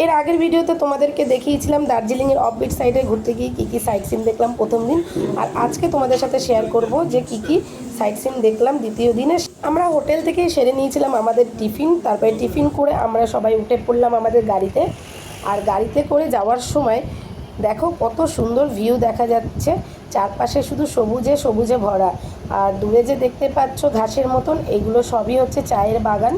এর আগের ভিডিওতে তোমাদেরকে দেখিয়েছিলাম দার্জিলিংয়ের অফবিট সাইডে ঘুরতে গিয়ে কী কী সাইট সিন দেখলাম প্রথম দিন, আর আজকে তোমাদের সাথে শেয়ার করব যে কী কী সাইট সিন দেখলাম দ্বিতীয় দিনে। আমরা হোটেল থেকে সেরে নিয়েছিলাম আমাদের টিফিন, তারপরে টিফিন করে আমরা সবাই উঠে পড়লাম আমাদের গাড়িতে। আর গাড়িতে করে যাওয়ার সময় দেখো কত সুন্দর ভিউ দেখা যাচ্ছে, চারপাশে শুধু সবুজে সবুজে ভরা। আর দূরে যে দেখতে পাচ্ছ ঘাসের মতন, এগুলো সবই হচ্ছে চায়ের বাগান।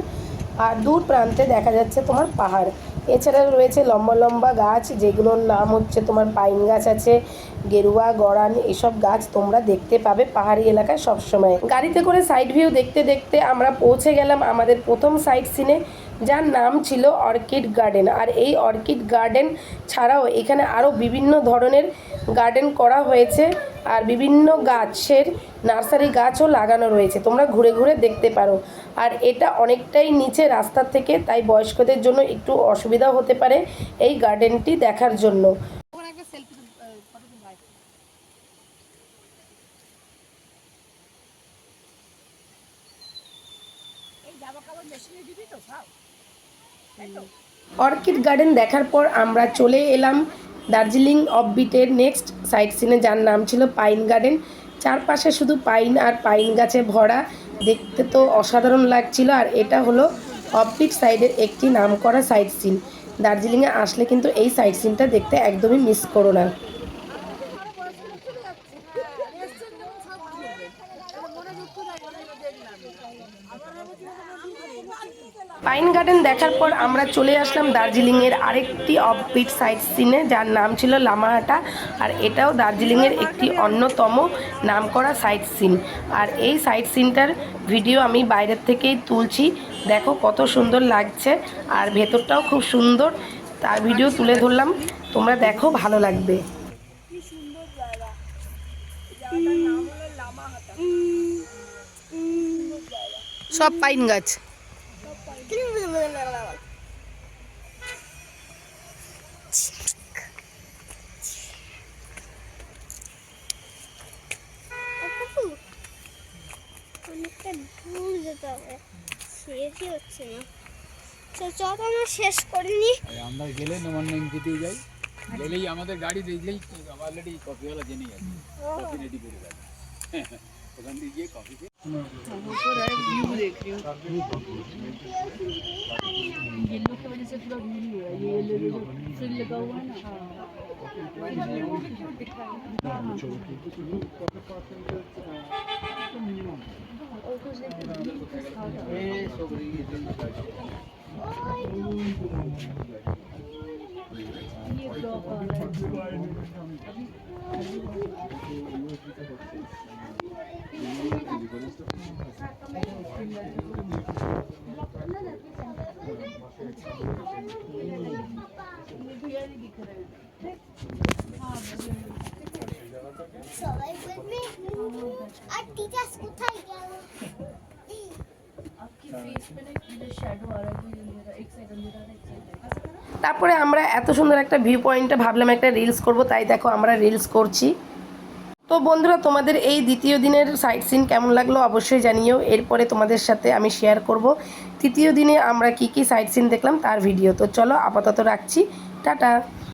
আর দূর প্রান্তে দেখা যাচ্ছে তোমার পাহাড়। এছাড়া রয়েছে লম্বা লম্বা গাছ, যেগুলোর নাম হচ্ছে তোমার পাইন গাছ আছে, গেরুয়া, গড়ান, এসব গাছ তোমরা দেখতে পাবে পাহাড়ি এলাকায় সবসময়। গাড়িতে করে সাইড ভিউ দেখতে দেখতে আমরা পৌঁছে গেলাম আমাদের প্রথম সাইট সিনে, যার নাম ছিল অর্কিড গার্ডেন। আর এই অর্কিড গার্ডেন ছাড়াও এখানে আরও বিভিন্ন ধরনের গার্ডেন করা হয়েছে, আর বিভিন্ন গাছের নার্সারি গাছও লাগানো রয়েছে, তোমরা ঘুরে ঘুরে দেখতে পারো। আর এটা অনেকটাই নিচে রাস্তার থেকে, তাই বয়স্কদের জন্য একটু অসুবিধা হতে পারে এই গার্ডেনটি দেখার জন্য। অর্কিড গার্ডেন দেখার পর আমরা চলে এলাম দার্জিলিং অফবিটের নেক্সট সাইট সিনে, যার নাম ছিল পাইন গার্ডেন। চারপাশে শুধু পাইন আর পাইন গাছে ভরা, দেখতে তো অসাধারণ লাগছিল। আর এটা হলো অফবিট সাইডের একটি নামকরা সাইট সিন। দার্জিলিংয়ে আসলে কিন্তু এই সাইট সিনটা দেখতে একদমই মিস করো না। পাইন গার্ডেন দেখার পর আমরা চলে আসলাম দার্জিলিংয়ের আরেকটি অফবিট সাইট সিনে, যার নাম ছিল লামাহাটা। আর এটাও দার্জিলিংয়ের একটি অন্যতম নামকরা সাইট সিন। আর এই সাইট সিনটার ভিডিও আমি বাইরের থেকেই তুলছি, দেখো কত সুন্দর লাগছে, আর ভেতরটাও খুব সুন্দর, তার ভিডিও তুলে ধরলাম, তোমরা দেখো, ভালো লাগবে। সব পাইন গাছ। শেষ করিনি, আমরা গেলে নবান্ন দিতেই যাই, গেলেই আমাদের গাড়ি দেখলেই অলরেডি কফিওয়ালা জেনে যাবে, কফি রেডি করে যাবে, ওখান দিয়ে গিয়ে কফি খেয়ে येलो की वजह से पूरा ग्रीन हो रहा है, ये येलो जो फ्रिल लगा हुआ है ना। और कुछ ये ब्लॉक आ रहा সবাই বলবে আর টিচার্স কোথায় গেল। आपकी फेस पे ना एक शैडो आ रहा है, तो मेरा एक साइड अंधेरा है, एक साइड। তারপরে আমরা এত সুন্দর একটা ভিউ পয়েন্টে ভাবলাম একটা রিলস করব, তাই দেখো আমরা রিলস করছি। তো বন্ধুরা, তোমাদের এই দ্বিতীয় দিনের সাইট সিন কেমন লাগলো অবশ্যই জানিও। এরপরে তোমাদের সাথে আমি শেয়ার করব তৃতীয় দিনে আমরা কি কি সাইট সিন দেখলাম তার ভিডিও। তো চলো আপাতত রাখছি, টাটা।